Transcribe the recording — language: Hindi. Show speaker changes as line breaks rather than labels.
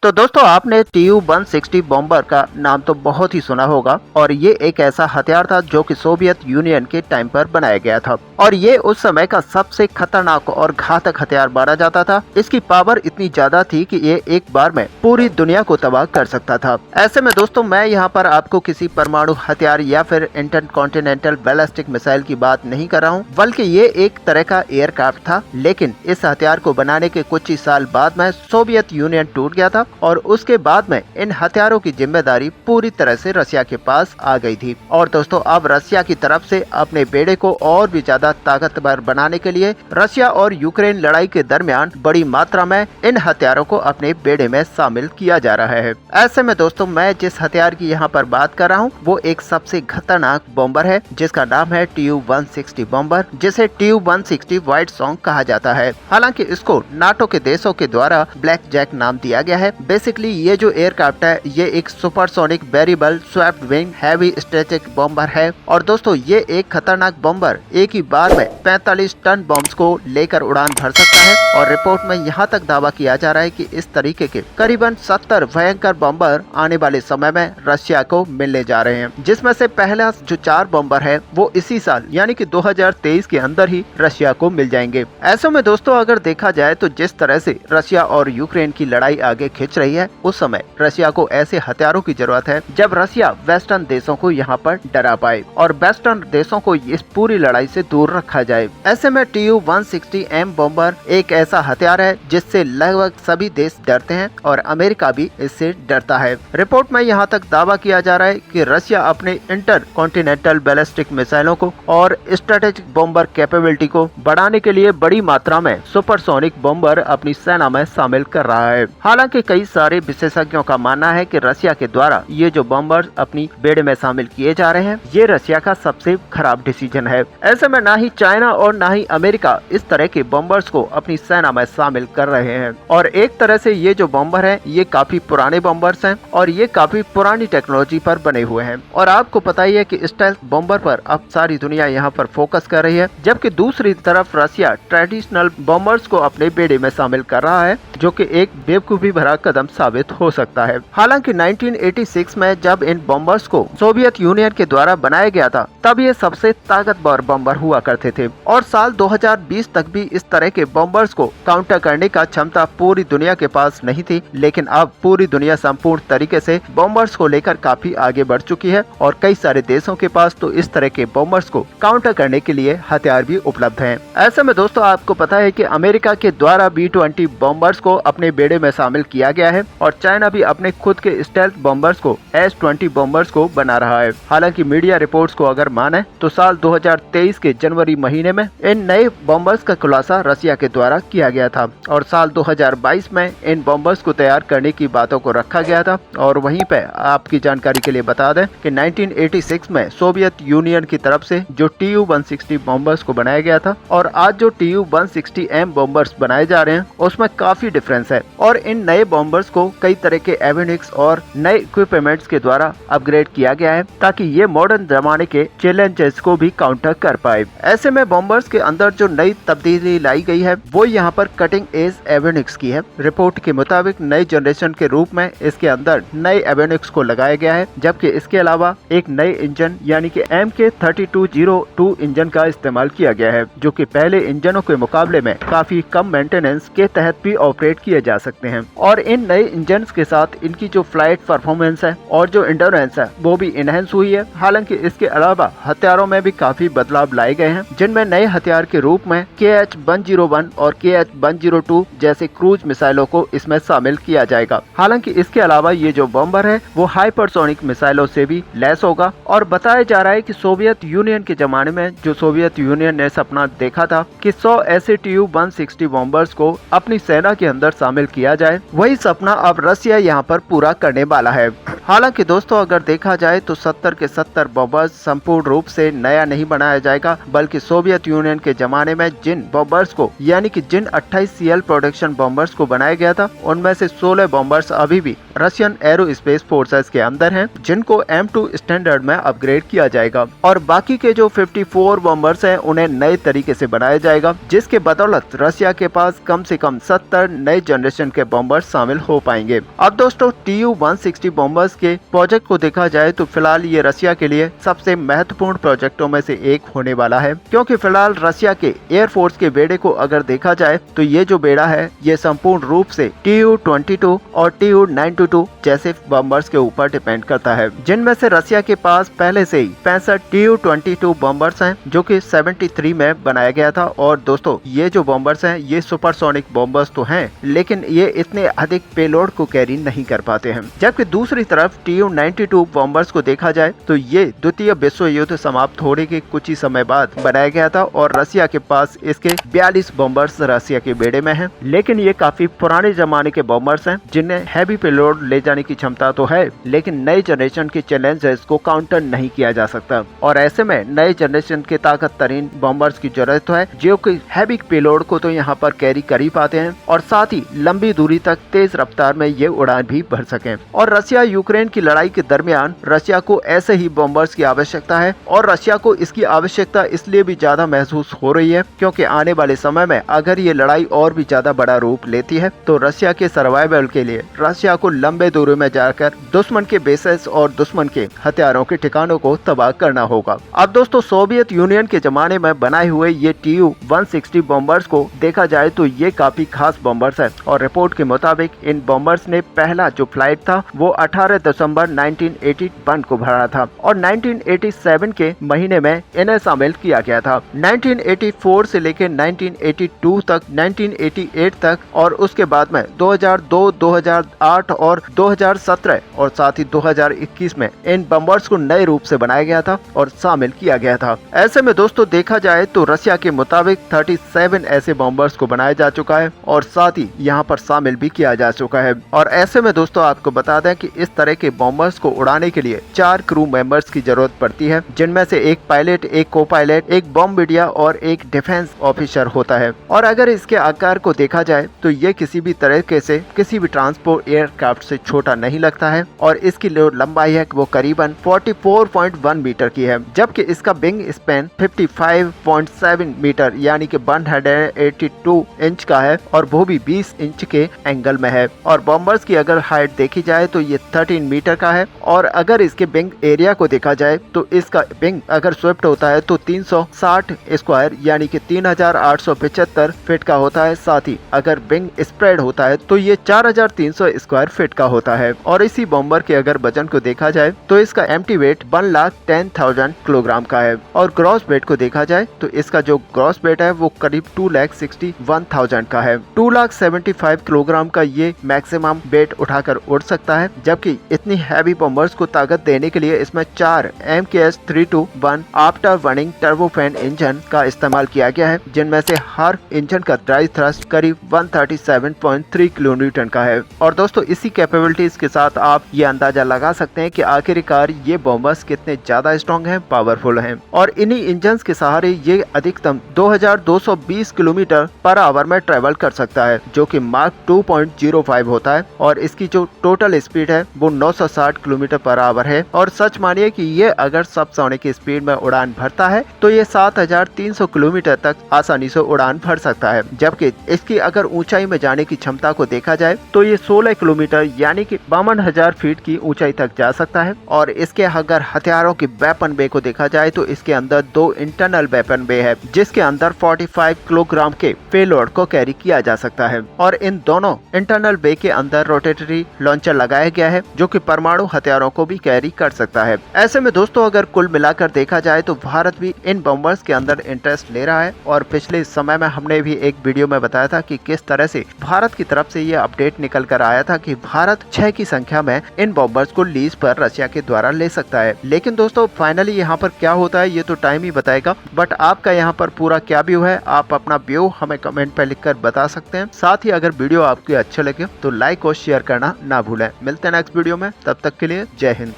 तो दोस्तों आपने TU-160 बॉम्बर का नाम तो बहुत ही सुना होगा और ये एक ऐसा हथियार था जो कि सोवियत यूनियन के टाइम पर बनाया गया था और ये उस समय का सबसे खतरनाक और घातक हथियार माना जाता था। इसकी पावर इतनी ज्यादा थी कि ये एक बार में पूरी दुनिया को तबाह कर सकता था। ऐसे में दोस्तों मैं यहाँ पर आपको किसी परमाणु हथियार या फिर इंटरकॉन्टिनेंटल बैलिस्टिक मिसाइल की बात नहीं कर रहा हूँ, बल्कि ये एक तरह का एयरक्राफ्ट था। लेकिन इस हथियार को बनाने के कुछ ही साल बाद में सोवियत यूनियन टूट गया था और उसके बाद में इन हथियारों की जिम्मेदारी पूरी तरह से रशिया के पास आ गई थी। और दोस्तों अब रशिया की तरफ से अपने बेड़े को और भी ज्यादा ताकतवर बनाने के लिए रशिया और यूक्रेन लड़ाई के दरमियान बड़ी मात्रा में इन हथियारों को अपने बेड़े में शामिल किया जा रहा है। ऐसे में दोस्तों मैं जिस हथियार की यहाँ पर बात कर रहा हूँ वो एक सबसे खतरनाक बॉम्बर है जिसका नाम है TU-160 बॉम्बर, जिसे TU-160 व्हाइट सॉन्ग कहा जाता है। हालांकि इसको नाटो के देशों के द्वारा ब्लैक जैक नाम दिया गया है। बेसिकली ये जो एयरक्राफ्ट है ये एक supersonic variable swept wing heavy strategic bomber है। और दोस्तों ये एक खतरनाक बॉम्बर एक ही बार में 45 टन बॉम्ब्स को लेकर उड़ान भर सकता है। और रिपोर्ट में यहाँ तक दावा किया जा रहा है कि इस तरीके के करीबन 70 भयंकर बॉम्बर आने वाले समय में रशिया को मिलने जा रहे हैं, जिसमें से पहला जो 4 बॉम्बर है वो इसी साल यानी कि 2023 के अंदर ही रशिया को मिल जाएंगे। ऐसे में दोस्तों अगर देखा जाए तो जिस तरह से रशिया और यूक्रेन की लड़ाई आगे खिंच रही है, उस समय रशिया को ऐसे हथियारों की जरूरत है जब रशिया वेस्टर्न देशों को यहाँ पर डरा पाए और वेस्टर्न देशों को इस पूरी लड़ाई से दूर रखा जाए। ऐसे में TU-160M बॉम्बर एक ऐसा हथियार है जिससे लगभग सभी देश डरते हैं और अमेरिका भी इससे डरता है। रिपोर्ट में यहाँ तक दावा किया जा रहा है कि रशिया अपने इंटर कॉन्टिनेंटल बैलिस्टिक मिसाइलों को और स्ट्रेटेजिक बॉम्बर कैपेबिलिटी को बढ़ाने के लिए बड़ी मात्रा में सुपरसोनिक बॉम्बर अपनी सेना में शामिल कर रहा है। हालांकि कई सारे विशेषज्ञों का मानना है कि रशिया के द्वारा ये जो बॉम्बर अपनी बेड़े में शामिल किए जा रहे हैं ये रशिया का सबसे खराब डिसीजन है। ऐसे में ना ही चाइना और ना ही अमेरिका इस तरह के बॉम्बर्स को अपनी सेना में शामिल कर रहे हैं। और एक तरह से ये जो बॉम्बर है ये काफी पुराने बॉम्बर्स हैं और ये काफी पुरानी टेक्नोलॉजी पर बने हुए हैं। और आपको पता ही है कि स्टेल्थ बॉम्बर पर अब सारी दुनिया यहाँ पर फोकस कर रही है, जबकि दूसरी तरफ रशिया ट्रेडिशनल बॉम्बर्स को अपने बेड़े में शामिल कर रहा है, जो कि एक बेवकूफी भरा कदम साबित हो सकता है। हालांकि 1986 में जब इन बॉम्बर्स को सोवियत यूनियन के द्वारा बनाया गया था तब ये सबसे ताकतवर बॉम्बर हुआ करते थे और साल 2020 तक भी इस तरह के बॉम्बर्स को काउंटर करने का क्षमता पूरी दुनिया के पास नहीं थी। लेकिन अब पूरी दुनिया संपूर्ण तरीके से बॉम्बर्स को लेकर काफी आगे बढ़ चुकी है और कई सारे देशों के पास तो इस तरह के बॉम्बर्स को काउंटर करने के लिए हथियार भी उपलब्ध हैं। ऐसे में दोस्तों आपको पता है कि अमेरिका के द्वारा B-20 बॉम्बर्स को अपने बेड़े में शामिल किया गया है और चाइना भी अपने खुद के स्टेल्थ बॉम्बर्स को S-20 बॉम्बर्स को बना रहा है। हालांकि मीडिया रिपोर्ट्स को अगर माने तो साल 2023 के जनवरी महीने में इन नए बॉम्बर्स का खुलासा रशिया के द्वारा किया गया था और साल 2022 में इन बॉम्बर्स को तैयार करने की बातों को रखा गया था। और वहीं पे आपकी जानकारी के लिए बता दें कि 1986 में सोवियत यूनियन की तरफ से जो TU-160 बॉम्बर्स को बनाया गया था और आज जो TU-160M बॉम्बर्स बनाए जा रहे हैं उसमें काफी डिफरेंस है। और इन नए बॉम्बर्स को कई तरह के एविनिक्स और नए इक्विपमेंट्स के द्वारा अपग्रेड किया गया है ताकि ये मॉडर्न जमाने के चैलेंजेस को भी काउंटर कर पाए। ऐसे में बॉम्बर्स के अंदर जो नई तब्दीली लाई गई है वो यहाँ पर कटिंग एज एविनिक्स की है। रिपोर्ट के मुताबिक नई जनरेशन के रूप में इसके अंदर नए एविनिक्स को लगाया गया है, जबकि इसके अलावा एक नए इंजन यानी कि MK3202 इंजन का इस्तेमाल किया गया है, जो कि पहले इंजनों के मुकाबले में काफी कम मेंटेनेंस के तहत भी ऑपरेट किए जा सकते हैं। और इन नए इंजन के साथ इनकी जो फ्लाइट परफॉर्मेंस है और जो इंड्योरेंस है वो भी इनहेंस हुई है। हालांकि इसके अलावा हथियारों में भी काफी बदलाव लाए गए हैं, जिनमें नए हथियार के रूप में KH-101 और KH-102 जैसे क्रूज मिसाइलों को इसमें शामिल किया जाएगा। हालांकि इसके अलावा ये जो बॉम्बर है वो हाइपरसोनिक मिसाइलों से भी लैस होगा। और बताया जा रहा है कि सोवियत यूनियन के जमाने में जो सोवियत यूनियन ने सपना देखा था कि 100 ऐसे TU-160 बॉम्बर्स को अपनी सेना के अंदर शामिल किया जाए, वही सपना अब रशिया यहाँ पर पूरा करने वाला है। हालांकि दोस्तों अगर देखा जाए तो 70 के 70 बॉम्बर्स संपूर्ण रूप से नया नहीं बनाया जाएगा, बल्कि सोवियत यूनियन के जमाने में जिन बॉम्बर्स को यानी कि जिन 28 CL प्रोडक्शन बॉम्बर्स को बनाया गया था उनमें से 16 बॉम्बर्स अभी भी रशियन एरोस्पेस फोर्सेस के अंदर हैं, जिनको M2 स्टैंडर्ड में अपग्रेड किया जाएगा। और बाकी के जो 54 बॉम्बर्स हैं उन्हें नए तरीके से बनाया जाएगा, जिसके बदौलत रशिया के पास कम से कम 70 नए जनरेशन के बॉम्बर्स शामिल शामिल हो पाएंगे। अब दोस्तों Tu-160 बॉम्बर्स के प्रोजेक्ट को देखा जाए तो फिलहाल ये रशिया के लिए सबसे महत्वपूर्ण प्रोजेक्टों में से एक होने वाला है, क्योंकि फिलहाल रशिया के एयरफोर्स के बेड़े को अगर देखा जाए तो ये जो बेड़ा है ये संपूर्ण रूप से Tu-22 और Tu-92 जैसे बॉम्बर्स के ऊपर डिपेंड करता है, जिनमें से रशिया के पास पहले से ही 65 Tu-22 बॉम्बर्स हैं जो कि 73 में बनाया गया था। और दोस्तों ये जो बॉम्बर्स हैं ये सुपरसोनिक बॉम्बर्स तो हैं, लेकिन ये इतने अधिक पेलोड को कैरी नहीं कर पाते हैं। जबकि दूसरी तरफ Tu-92 बॉम्बर्स को देखा जाए तो ये द्वितीय विश्व युद्ध समाप्त होने के कुछ ही समय बाद बनाया गया था और रशिया के पास इसके 42 बॉम्बर्स रशिया के बेड़े में हैं। लेकिन ये काफी पुराने जमाने के बॉम्बर्स हैं जिनमें हैवी पेलोड ले जाने की क्षमता तो है, लेकिन नई जनरेशन के चैलेंजेस को काउंटर नहीं किया जा सकता। और ऐसे में नए जनरेशन के ताकत तरीन बॉम्बर्स की जरूरत तो है जो कि हैवी पेलोड को तो यहाँ पर कैरी कर ही पाते हैं और साथ ही लंबी दूरी तक तेज रफ्तार में ये उड़ान भी भर सकें। और रशिया यूक्रेन की लड़ाई के दरमियान रशिया को ऐसे ही बॉम्बर्स की आवश्यकता है और रशिया को इसकी आवश्यकता इसलिए भी ज्यादा महसूस हो रही है क्योंकि आने वाले समय में अगर ये लड़ाई और भी ज्यादा बड़ा रूप लेती है तो रशिया के सर्वाइवल के लिए रशिया को लंबे दूरी में जाकर दुश्मन के बेसेस और दुश्मन के हथियारों के ठिकानों को तबाह करना होगा। अब दोस्तों सोवियत यूनियन के जमाने में बनाए हुए ये Tu-160 बॉम्बर्स को देखा जाए तो ये काफी खास बॉम्बर्स है और रिपोर्ट के मुताबिक इन बॉम्बर्स ने पहला जो फ्लाइट था वो 18 दिसंबर 1981 को भरा था और 1987 के महीने में इन्हें शामिल किया गया था। 1984 से लेकर 1982 तक, 1988 तक और उसके बाद में 2002, 2008 और 2017 और साथ ही 2021 में इन बॉम्बर्स को नए रूप से बनाया गया था और शामिल किया गया था। ऐसे में दोस्तों देखा जाए तो रशिया के मुताबिक 37 ऐसे बॉम्बर्स को बनाया जा चुका है और साथ ही यहाँ पर शामिल भी किया जा चुका है। और ऐसे में दोस्तों आपको बता दें कि इस तरह के बॉम्बर्स को उड़ाने के लिए 4 क्रू मेंबर्स की जरूरत पड़ती है, जिनमें से एक पायलट, एक को पायलट, एक बॉम्बार्डियर और एक डिफेंस ऑफिसर होता है। और अगर इसके आकार को देखा जाए तो ये किसी भी तरीके से किसी भी ट्रांसपोर्ट एयरक्राफ्ट से छोटा नहीं लगता है और इसकी जो लंबाई है वो करीबन 44.1 मीटर की है, जबकि इसका विंग स्पैन 55.7 मीटर यानी कि 182 इंच का है और वो भी 20 इंच के एंगल में है। और बॉम्बर्स की अगर हाइट देखी जाए तो ये 13 मीटर का है और अगर इसके विंग एरिया को देखा जाए तो इसका विंग अगर स्विफ्ट होता है तो 360 स्क्वायर यानी कि 3875 फीट का होता है। साथ ही अगर विंग स्प्रेड होता है तो ये 4300 स्क्वायर फीट का होता है। और इसी बॉम्बर के अगर वजन को देखा जाए तो इसका एम्प्टी वेट 1,10,000 किलोग्राम का है और ग्रॉस वेट को देखा जाए तो इसका जो ग्रॉस वेट है वो करीब 2,61,000 का है। 2,75 किलोग्राम का ये मैक्सिमम वेट उठाकर उड़ सकता है, जबकि इतनी हैवी बॉम्बर्स को ताकत देने के लिए इसमें 4 MKS 321 after burning turbofan engine का इस्तेमाल किया गया है, जिनमें से हर इंजन का ड्राइव थ्रस्ट करीब 137.3 किलोन्यूटन का है। और दोस्तों इसी कैपेबिलिटीज के साथ आप ये अंदाजा लगा सकते हैं कि आखिरकार ये बॉम्बर्स कितने ज्यादा स्ट्रॉन्ग हैं, पावरफुल हैं। और इन्हीं इंजन के सहारे ये अधिकतम 2220 किलोमीटर पर आवर में ट्रेवल कर सकता है, जो कि मार्क 2.05 होता है और इसकी जो टोटल स्पीड है वो 960 किलोमीटर पर आवर है। और सच मानिए कि ये अगर सबसोनिक की स्पीड में उड़ान भरता है तो ये 7300 किलोमीटर तक आसानी से उड़ान भर सकता है, जबकि इसकी अगर ऊंचाई में जाने की क्षमता को देखा जाए तो ये 16 किलोमीटर यानी कि 52,000 फीट की ऊंचाई तक जा सकता है। और इसके अगर हथियारों की वेपन बे को देखा जाए तो इसके अंदर 2 इंटरनल वेपन बे है, जिसके अंदर 45 किलोग्राम के पेलोड को कैरी किया जा सकता है। और इन दोनों इंटरनल बे के अंदर रोटेटरी लॉन्चर लगाया गया है जो कि परमाणु हथियारों को भी कैरी कर सकता है। ऐसे में दोस्तों अगर कुल मिलाकर देखा जाए तो भारत भी इन बॉम्बर्स के अंदर इंटरेस्ट ले रहा है। और पिछले समय में हमने भी एक वीडियो में बताया था कि किस तरह से भारत की तरफ से ये अपडेट निकल कर आया था कि भारत 6 की संख्या में इन बॉम्बर्स को लीज पर रशिया के द्वारा ले सकता है। लेकिन दोस्तों फाइनली यहाँ पर क्या होता है ये तो टाइम ही बताएगा, बट आपका यहाँ पर पूरा क्या व्यू है, आप अपना व्यू हमें कमेंट पर लिखकर बता सकते हैं। साथ ही अगर वीडियो आपको अच्छे लगे तो लाइक और शेयर करना ना भूलें। मिलते हैं नेक्स्ट वीडियो में, तब तक के लिए जय हिंद।